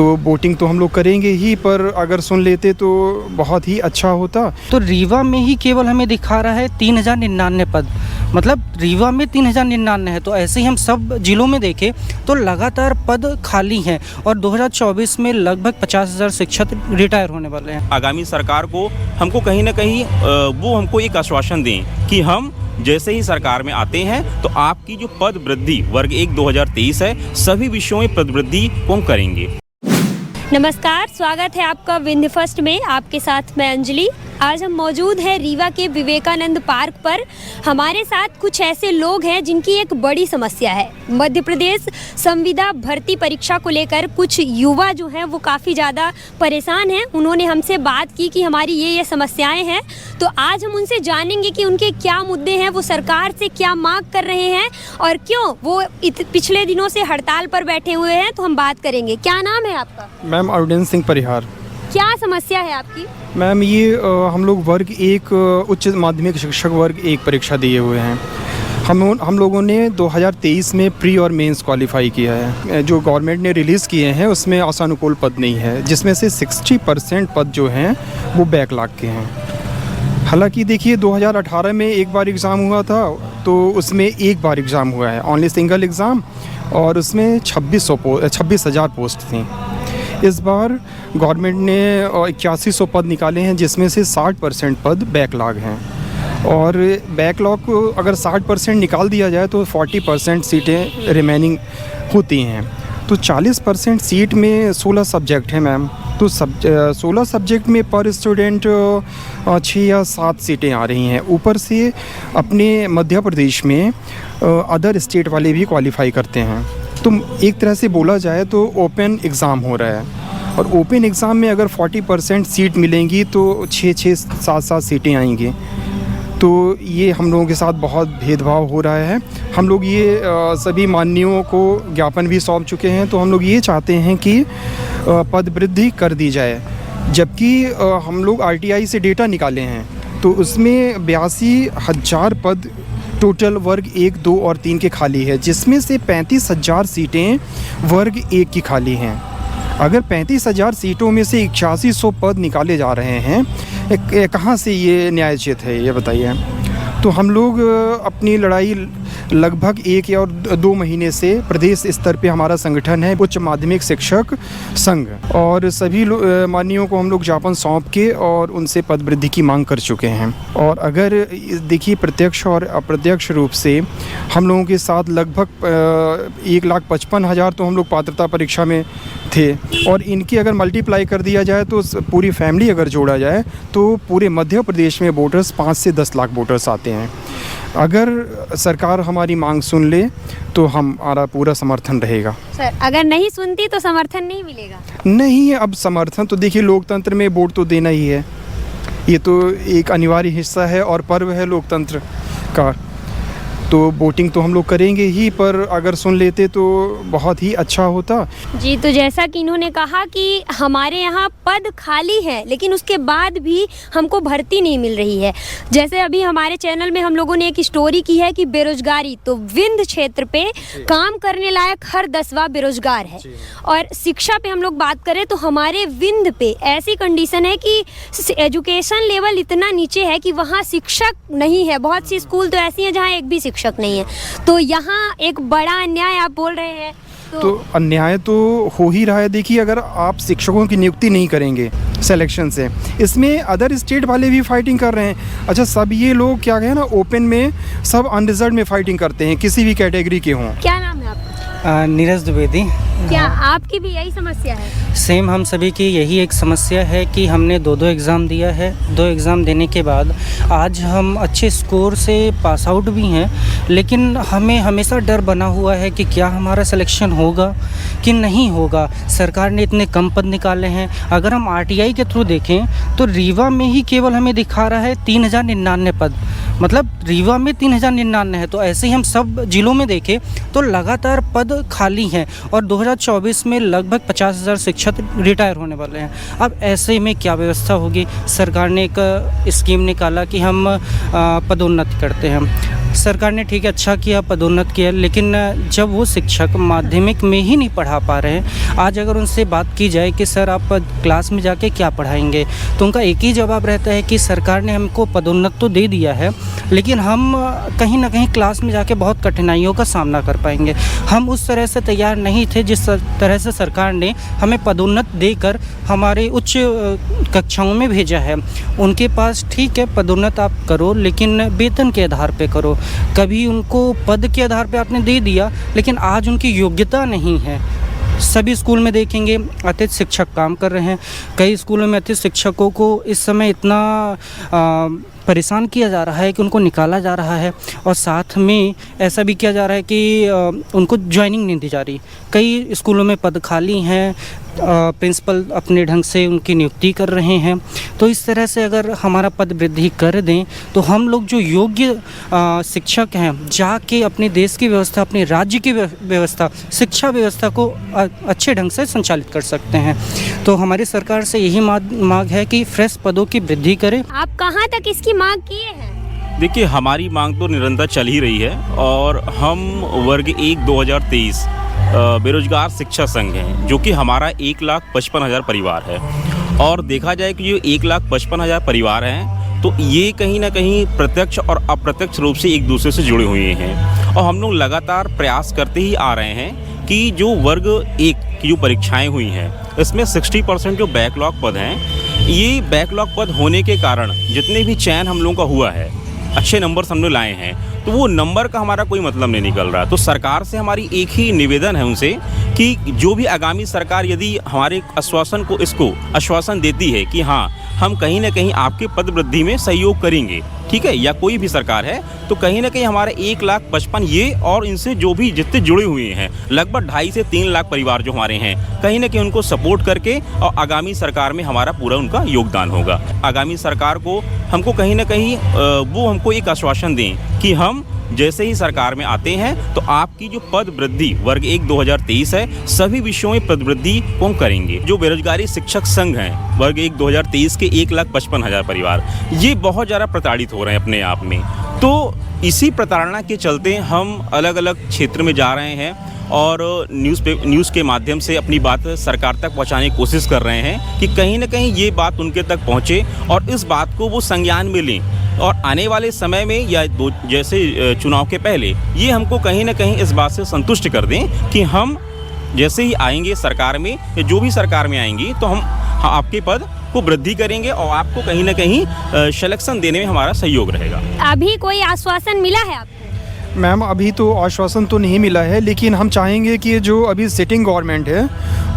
तो वोटिंग तो हम लोग करेंगे ही, पर अगर सुन लेते तो बहुत ही अच्छा होता। तो रीवा में ही केवल हमें दिखा रहा है 3099 पद, मतलब रीवा में 3099 है। तो ऐसे ही हम सब जिलों में देखें तो लगातार पद खाली हैं और 2024 में लगभग 50,000 शिक्षक रिटायर होने वाले हैं। आगामी सरकार को हमको कहीं ना कहीं वो हमको एक आश्वासन दें कि हम जैसे ही सरकार में आते हैं तो आपकी जो पद वृद्धि वर्ग 1 2023 है, सभी विषयों में पद वृद्धि को हम करेंगे। नमस्कार, स्वागत है आपका विंध्य फर्स्ट में। आपके साथ मैं अंजलि। आज हम मौजूद हैं रीवा के विवेकानंद पार्क पर। हमारे साथ कुछ ऐसे लोग हैं जिनकी एक बड़ी समस्या है। मध्य प्रदेश संविदा भर्ती परीक्षा को लेकर कुछ युवा जो हैं वो काफ़ी ज़्यादा परेशान हैं। उन्होंने हमसे बात की कि हमारी ये समस्याएं हैं। तो आज हम उनसे जानेंगे कि उनके क्या मुद्दे हैं, वो सरकार से क्या मांग कर रहे हैं और क्यों वो पिछले दिनों से हड़ताल पर बैठे हुए हैं। तो हम बात करेंगे। क्या नाम है आपका? मैम अरुण सिंह परिहार। क्या समस्या है आपकी? मैम ये हम लोग वर्ग 1 उच्च माध्यमिक शिक्षक वर्ग 1 परीक्षा दिए हुए हैं। हम लोगों ने 2023 में प्री और मेंस क्वालिफाई किया है। जो गवर्नमेंट ने रिलीज़ किए हैं उसमें आशानुकूल पद नहीं है, जिसमें से 60% पद जो हैं वो बैकलॉग के हैं। हालांकि देखिए 2018 में एक बार एग्ज़ाम हुआ था, तो उसमें एक बार एग्ज़ाम हुआ है, ओनली सिंगल एग्ज़ाम, और उसमें 26,000 पोस्ट थी। इस बार गवर्नमेंट ने 8100 पद निकाले हैं, जिसमें से 60% पद बैकलॉग हैं। और बैकलॉग को अगर 60% निकाल दिया जाए तो 40% सीटें रिमेनिंग होती हैं। तो 40% सीट में 16 सब्जेक्ट हैं मैम। तो 16 सब्जेक्ट में पर स्टूडेंट 6 या 7 सीटें आ रही हैं। ऊपर से अपने मध्य प्रदेश में अदर स्टेट वाले भी क्वालिफाई करते हैं। तो एक तरह से बोला जाए तो ओपन एग्ज़ाम हो रहा है, और ओपन एग्ज़ाम में अगर 40% सीट मिलेंगी तो 6-6, 7-7 सीटें आएंगी। तो ये हम लोगों के साथ बहुत भेदभाव हो रहा है। हम लोग ये सभी माननीयों को ज्ञापन भी सौंप चुके हैं। तो हम लोग ये चाहते हैं कि पद वृद्धि कर दी जाए। जबकि हम लोग RTI से डेटा निकाले हैं तो उसमें 82,000 पद टोटल वर्ग 1, 2 और 3 के खाली है, जिसमें से 35,000 सीटें वर्ग 1 की खाली हैं। अगर 35,000 सीटों में से 8100 पद निकाले जा रहे हैं, कहाँ से ये न्यायोचित है, ये बताइए। तो हम लोग अपनी लड़ाई लगभग 1 या 2 महीने से प्रदेश स्तर पे हमारा संगठन है उच्च माध्यमिक शिक्षक संघ, और सभी माननीयों को हम लोग ज्ञापन सौंप के और उनसे पद वृद्धि की मांग कर चुके हैं। और अगर देखिए प्रत्यक्ष और अप्रत्यक्ष रूप से हम लोगों के साथ लगभग 1,55,000 तो हम लोग पात्रता परीक्षा में थे, और इनकी अगर मल्टीप्लाई कर दिया जाए तो पूरी फैमिली अगर जोड़ा जाए तो पूरे मध्य प्रदेश में वोटर्स 5 से 10 लाख वोटर्स आते हैं। अगर सरकार हमारी मांग सुन ले तो हमारा पूरा समर्थन रहेगा। सर, अगर नहीं सुनती तो समर्थन नहीं मिलेगा? नहीं, अब समर्थन तो देखिए लोकतंत्र में वोट तो देना ही है, ये तो एक अनिवार्य हिस्सा है और पर्व है लोकतंत्र का। तो वोटिंग तो हम लोग करेंगे ही, पर अगर सुन लेते तो बहुत ही अच्छा होता। जी, तो जैसा कि इन्होंने कहा कि हमारे यहाँ पद खाली है, लेकिन उसके बाद भी हमको भर्ती नहीं मिल रही है। जैसे अभी हमारे चैनल में हम लोगों ने एक स्टोरी की है कि बेरोजगारी, तो विंध्य क्षेत्र पे काम करने लायक हर 10वां बेरोजगार है। और शिक्षा पे हम लोग बात करें तो हमारे विंध्य पे ऐसी कंडीशन है कि एजुकेशन लेवल इतना नीचे है कि वहाँ शिक्षक नहीं है। बहुत सी स्कूल तो ऐसी हैं जहाँ एक भी शिक्षक नहीं है। तो यहाँ एक बड़ा अन्याय आप बोल रहे हैं। तो अन्याय तो हो ही रहा है। देखिए अगर आप शिक्षकों की नियुक्ति नहीं करेंगे सिलेक्शन से, इसमें अदर स्टेट वाले भी फाइटिंग कर रहे हैं। अच्छा, सब ये लोग क्या कहें ना, ओपन में सब अनरिजर्व में फाइटिंग करते हैं, किसी भी कैटेगरी के हों। क्या नाम है आपका? नीरज द्विवेदी। क्या आपकी भी यही समस्या है? सेम हम सभी की यही एक समस्या है कि हमने 2 एग्ज़ाम दिया है। 2 एग्ज़ाम देने के बाद आज हम अच्छे स्कोर से पास आउट भी हैं, लेकिन हमें हमेशा डर बना हुआ है कि क्या हमारा सिलेक्शन होगा कि नहीं होगा। सरकार ने इतने कम पद निकाले हैं। अगर हम RTI के थ्रू देखें तो रीवा में ही केवल हमें दिखा रहा है 3099 पद, मतलब रीवा में 3099 है। तो ऐसे ही हम सब जिलों में देखें तो लगातार पद खाली हैं और 2024 में लगभग 50,000 शिक्षक रिटायर होने वाले हैं। अब ऐसे में क्या व्यवस्था होगी? सरकार ने एक स्कीम निकाला कि हम पदोन्नति करते हैं। सरकार ने ठीक है अच्छा किया, पदोन्नत किया, लेकिन जब वो शिक्षक माध्यमिक में ही नहीं पढ़ा पा रहे हैं, आज अगर उनसे बात की जाए कि सर आप क्लास में जाके क्या पढ़ाएंगे, तो उनका एक ही जवाब रहता है कि सरकार ने हमको पदोन्नत तो दे दिया है, लेकिन हम कहीं ना कहीं क्लास में जाके बहुत कठिनाइयों का सामना कर पाएंगे। हम उस तरह से तैयार नहीं थे जिस तरह से सरकार ने हमें पदोन्नत देकर हमारे उच्च कक्षाओं में भेजा है। उनके पास ठीक है पदोन्नत आप करो, लेकिन वेतन के आधार पे करो। कभी उनको पद के आधार पे आपने दे दिया, लेकिन आज उनकी योग्यता नहीं है। सभी स्कूल में देखेंगे अतिथि शिक्षक काम कर रहे हैं। कई स्कूलों में अतिथि शिक्षकों को इस समय इतना परेशान किया जा रहा है कि उनको निकाला जा रहा है, और साथ में ऐसा भी किया जा रहा है कि उनको ज्वाइनिंग नहीं दी जा रही। कई स्कूलों में पद खाली हैं, प्रिंसिपल अपने ढंग से उनकी नियुक्ति कर रहे हैं। तो इस तरह से अगर हमारा पद वृद्धि कर दें तो हम लोग जो योग्य शिक्षक हैं जाके अपने देश की व्यवस्था, अपने राज्य की व्यवस्था, शिक्षा व्यवस्था को अच्छे ढंग से संचालित कर सकते हैं। तो हमारी सरकार से यही मांग है कि फ्रेश पदों की वृद्धि करें। आप कहाँ तक इसकी मांग किए हैं? देखिए, हमारी मांग तो निरंतर चल ही रही है, और हम वर्ग 1 2023 बेरोजगार शिक्षा संघ हैं, जो कि हमारा 1,55,000 परिवार है। और देखा जाए कि जो 1,55,000 परिवार हैं, तो ये कहीं ना कहीं प्रत्यक्ष और अप्रत्यक्ष रूप से एक दूसरे से जुड़े हुए हैं। और हम लोग लगातार प्रयास करते ही आ रहे हैं कि जो वर्ग 1 की जो परीक्षाएं हुई हैं, इसमें 60% जो बैकलॉग पद हैं, ये बैकलॉग पद होने के कारण जितने भी चयन हम लोगों का हुआ है, अच्छे नंबर हम लोग लाए हैं, तो वो नंबर का हमारा कोई मतलब नहीं निकल रहा। तो सरकार से हमारी एक ही निवेदन है उनसे कि जो भी आगामी सरकार यदि हमारे आश्वासन को आश्वासन देती है कि हाँ हम कहीं ना कहीं आपके पद वृद्धि में सहयोग करेंगे, ठीक है, या कोई भी सरकार है, तो कहीं ना कहीं हमारे 1,55,000 ये और इनसे जो भी जितने जुड़े हुए हैं लगभग 2.5 से 3 लाख परिवार जो हमारे हैं, कहीं ना कहीं उनको सपोर्ट करके और आगामी सरकार में हमारा पूरा उनका योगदान होगा। आगामी सरकार को हमको कहीं ना कहीं वो हमको एक आश्वासन दें कि हम जैसे ही सरकार में आते हैं तो आपकी जो पद वृद्धि वर्ग 1 2023 है, सभी विषयों में पद वृद्धि को हम करेंगे। जो बेरोजगारी शिक्षक संघ हैं वर्ग 1 2023 के 1,55,000 परिवार, ये बहुत ज़्यादा प्रताड़ित हो रहे हैं अपने आप में। तो इसी प्रताड़ना के चलते हम अलग अलग क्षेत्र में जा रहे हैं और न्यूज़ के माध्यम से अपनी बात सरकार तक पहुंचाने की कोशिश कर रहे हैं कि कहीं ना कहीं ये बात उनके तक पहुंचे और इस बात को वो संज्ञान में लें, और आने वाले समय में या जैसे चुनाव के पहले ये हमको कहीं ना कहीं इस बात से संतुष्ट कर दें कि हम जैसे ही आएंगे सरकार में या जो भी सरकार में आएंगी तो हम आपके पद को वृद्धि करेंगे और आपको कहीं ना कहीं सिलेक्शन देने में हमारा सहयोग रहेगा। अभी कोई आश्वासन मिला है आपको? मैम, अभी तो आश्वासन तो नहीं मिला है, लेकिन हम चाहेंगे कि जो अभी सिटिंग गवर्नमेंट है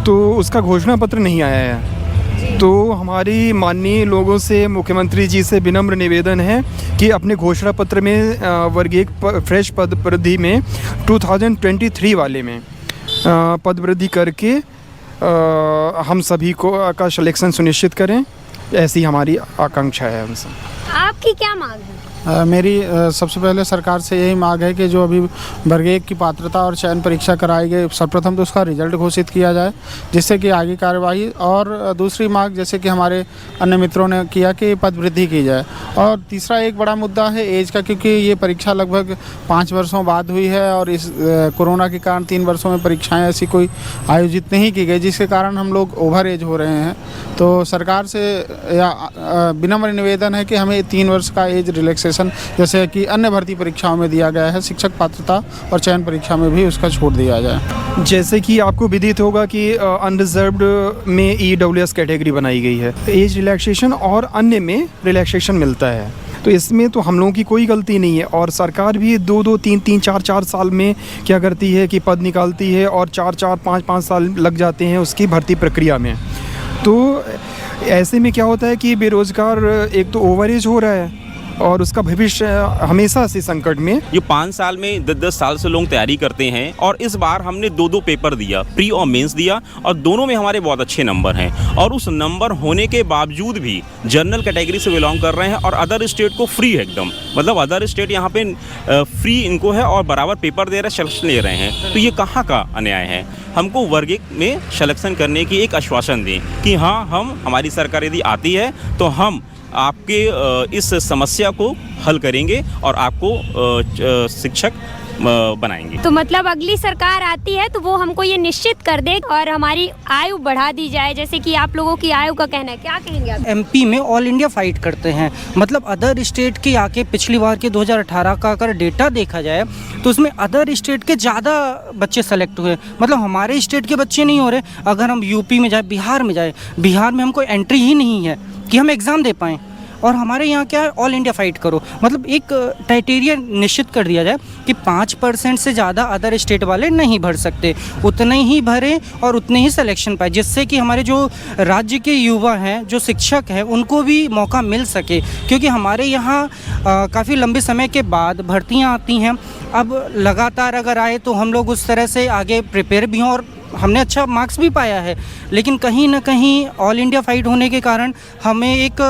तो उसका घोषणा पत्र नहीं आया है, तो हमारी माननीय लोगों से, मुख्यमंत्री जी से विनम्र निवेदन है कि अपने घोषणा पत्र में वर्ग 1 फ्रेश पद वृद्धि में 2023 वाले में पद वृद्धि करके हम सभी को का सिलेक्शन सुनिश्चित करें, ऐसी हमारी आकांक्षा है उनसे। आपकी क्या मांग है? मेरी सबसे पहले सरकार से यही मांग है कि जो अभी वर्ग 1 की पात्रता और चयन परीक्षा कराई गई, सर्वप्रथम तो उसका रिजल्ट घोषित किया जाए जिससे कि आगे कार्यवाही, और दूसरी मांग जैसे कि हमारे अन्य मित्रों ने किया कि पद वृद्धि की जाए। और तीसरा एक बड़ा मुद्दा है एज का, क्योंकि ये परीक्षा लगभग 5 वर्षों बाद हुई है और इस कोरोना के कारण 3 वर्षों में परीक्षाएँ ऐसी कोई आयोजित नहीं की गई, जिसके कारण हम लोग ओवर एज हो रहे हैं। तो सरकार से विनम्र निवेदन है कि हमें 3 वर्ष का एज रिलैक्सेशन जैसे कि अन्य भर्ती परीक्षाओं में दिया गया है, शिक्षक पात्रता और चयन परीक्षा में भी उसका छूट दिया जाए। जैसे कि आपको विदित होगा कि अनरिजर्व्ड में EWS कैटेगरी बनाई गई है, एज रिलैक्सेशन और अन्य में रिलैक्सेशन मिलता है, तो इसमें तो हम लोगों की कोई गलती नहीं है। और सरकार भी 2-2, 3-3, 4-4 साल में क्या करती है कि पद निकालती है और 4-4, 5-5 साल लग जाते हैं उसकी भर्ती प्रक्रिया में। तो ऐसे में क्या होता है कि बेरोज़गार एक तो ओवर एज हो रहा है और उसका भविष्य हमेशा से संकट में। ये 5 साल में 10-10 साल से लोग तैयारी करते हैं, और इस बार हमने 2-2 पेपर दिया, प्री और मेंस दिया, और दोनों में हमारे बहुत अच्छे नंबर हैं। और उस नंबर होने के बावजूद भी जनरल कैटेगरी से बिलोंग कर रहे हैं और अदर स्टेट को फ्री है एकदम, मतलब अदर स्टेट यहाँ पे फ्री इनको है और बराबर पेपर दे रहे हैं, सिलेक्शन ले रहे हैं। तो ये कहाँ का अन्याय है? हमको वर्ग 1 में सिलेक्शन करने की एक आश्वासन दें कि हाँ, हमारी सरकार यदि आती है तो हम आपके इस समस्या को हल करेंगे और आपको शिक्षक बनाएंगे। तो मतलब अगली सरकार आती है तो वो हमको ये निश्चित कर दे और हमारी आयु बढ़ा दी जाए, जैसे कि आप लोगों की आयु का कहना है, क्या कहेंगे आप? एमपी में ऑल इंडिया फाइट करते हैं, मतलब अदर स्टेट के आके पिछली बार के 2018 का अगर डेटा देखा जाए तो उसमें अदर स्टेट के ज़्यादा बच्चे सेलेक्ट हुए, मतलब हमारे स्टेट के बच्चे नहीं हो रहे। अगर हम यूपी में जाए, बिहार में जाए, बिहार में हमको एंट्री ही नहीं है कि हम एग्ज़ाम दे पाएँ, और हमारे यहाँ क्या है, ऑल इंडिया फाइट करो। मतलब एक क्राइटेरिया निश्चित कर दिया जाए कि 5% से ज़्यादा अदर स्टेट वाले नहीं भर सकते, उतने ही भरें और उतने ही सिलेक्शन पाए, जिससे कि हमारे जो राज्य के युवा हैं, जो शिक्षक हैं, उनको भी मौका मिल सके। क्योंकि हमारे यहाँ काफ़ी लंबे समय के बाद भर्तियाँ आती हैं, अब लगातार अगर आए तो हम लोग उस तरह से आगे प्रिपेयर भी हों और हमने अच्छा मार्क्स भी पाया है, लेकिन कहीं ना कहीं ऑल इंडिया फाइट होने के कारण हमें एक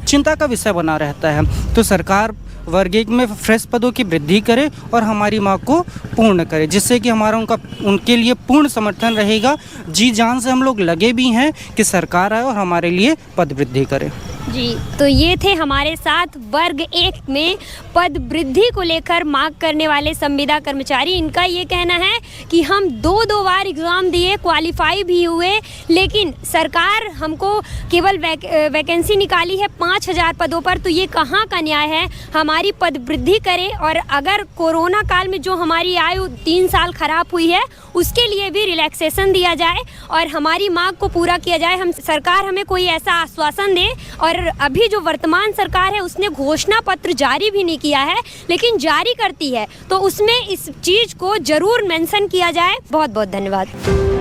चिंता का विषय बना रहता है। तो सरकार वर्ग 1 में फ्रेश पदों की वृद्धि करे और हमारी मांग को पूर्ण करे, जिससे कि हमारा उनके लिए पूर्ण समर्थन रहेगा। जी जान से हम लोग लगे भी हैं कि सरकार आए और हमारे लिए पद वृद्धि करे। जी, तो ये थे हमारे साथ वर्ग 1 में पद वृद्धि को लेकर मांग करने वाले संविदा कर्मचारी। इनका ये कहना है कि हम 2 बार एग्ज़ाम दिए, क्वालिफाई भी हुए, लेकिन सरकार हमको केवल वैकेंसी निकाली है 5000 पदों पर, तो ये कहाँ का न्याय है? हमारी पद वृद्धि करे और अगर कोरोना काल में जो हमारी आयु 3 साल खराब हुई है उसके लिए भी रिलैक्सेशन दिया जाए और हमारी मांग को पूरा किया जाए। सरकार हमें कोई ऐसा आश्वासन दे। और अभी जो वर्तमान सरकार है उसने घोषणा पत्र जारी भी नहीं किया है, लेकिन जारी करती है तो उसमें इस चीज़ को जरूर मेंशन किया जाए। बहुत बहुत धन्यवाद।